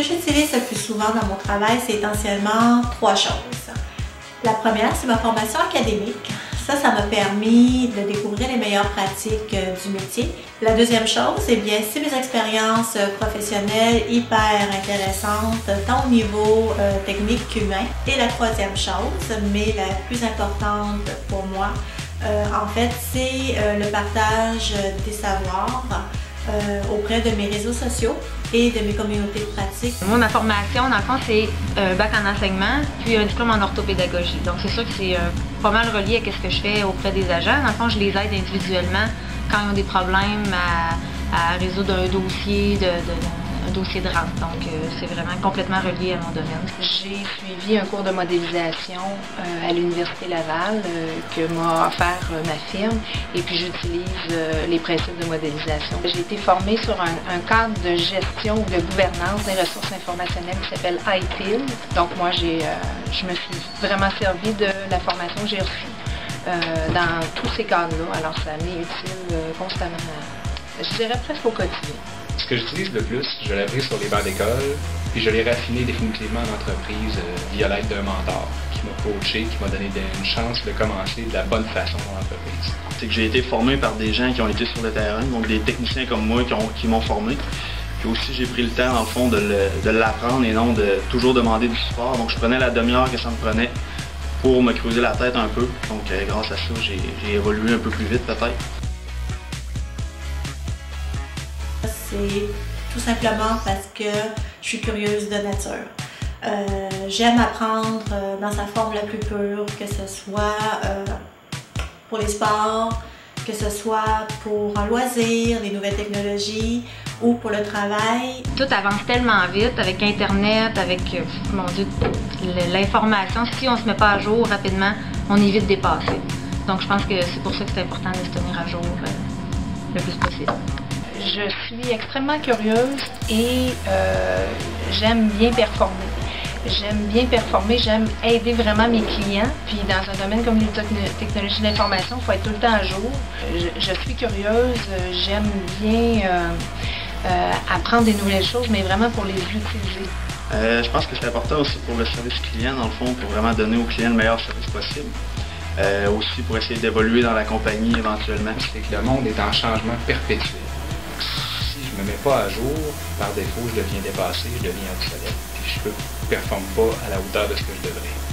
que j'utilise le plus souvent dans mon travail, c'est essentiellement trois choses. La première, c'est ma formation académique. Ça m'a permis de découvrir les meilleures pratiques du métier. La deuxième chose, eh bien, c'est mes expériences professionnelles hyper intéressantes, tant au niveau technique qu'humain. Et la troisième chose, mais la plus importante pour moi, en fait, c'est le partage des savoirs auprès de mes réseaux sociaux et de mes communautés de pratique. Moi, ma formation, dans le fond, c'est un bac en enseignement, puis un diplôme en orthopédagogie. Donc, c'est sûr que c'est pas mal relié à ce que je fais auprès des agents. Dans le fond, je les aide individuellement quand ils ont des problèmes à résoudre un dossier de rente. Donc, c'est vraiment complètement relié à mon domaine. J'ai suivi un cours de modélisation à l'Université Laval que m'a offert ma firme et puis j'utilise les principes de modélisation. J'ai été formée sur un cadre de gestion ou de gouvernance des ressources informationnelles qui s'appelle ITIL. Donc, moi, je me suis vraiment servi de la formation que j'ai reçue dans tous ces cadres-là. Alors, ça m'est utile constamment, je dirais presque au quotidien. Ce que j'utilise le plus, je l'ai appris sur les bancs d'école, puis je l'ai raffiné définitivement en entreprise via l'aide d'un mentor qui m'a coaché, qui m'a donné une chance de commencer de la bonne façon dans l'entreprise. C'est que j'ai été formé par des gens qui ont été sur le terrain, donc des techniciens comme moi qui m'ont formé. Puis aussi, j'ai pris le temps, dans le fond, de l'apprendre et non de toujours demander du support. Donc, je prenais la demi-heure que ça me prenait pour me creuser la tête un peu. Donc, grâce à ça, j'ai évolué un peu plus vite, peut-être. C'est tout simplement parce que je suis curieuse de nature. J'aime apprendre dans sa forme la plus pure, que ce soit pour les sports, que ce soit pour un loisir, les nouvelles technologies ou pour le travail. Tout avance tellement vite avec Internet, avec, mon Dieu, l'information. Si on ne se met pas à jour rapidement, on est vite dépassé. Donc je pense que c'est pour ça que c'est important de se tenir à jour le plus possible. Je suis extrêmement curieuse et j'aime bien performer. J'aime aider vraiment mes clients. Puis dans un domaine comme les technologies de l'information, il faut être tout le temps à jour. Je suis curieuse, j'aime bien apprendre des nouvelles choses, mais vraiment pour les utiliser. Je pense que c'est important aussi pour le service client, dans le fond, pour vraiment donner aux clients le meilleur service possible. Aussi pour essayer d'évoluer dans la compagnie éventuellement. C'est que le monde est en changement perpétuel. Si je ne me mets pas à jour, par défaut, je deviens dépassé, je deviens obsolète, puis je ne performe pas à la hauteur de ce que je devrais.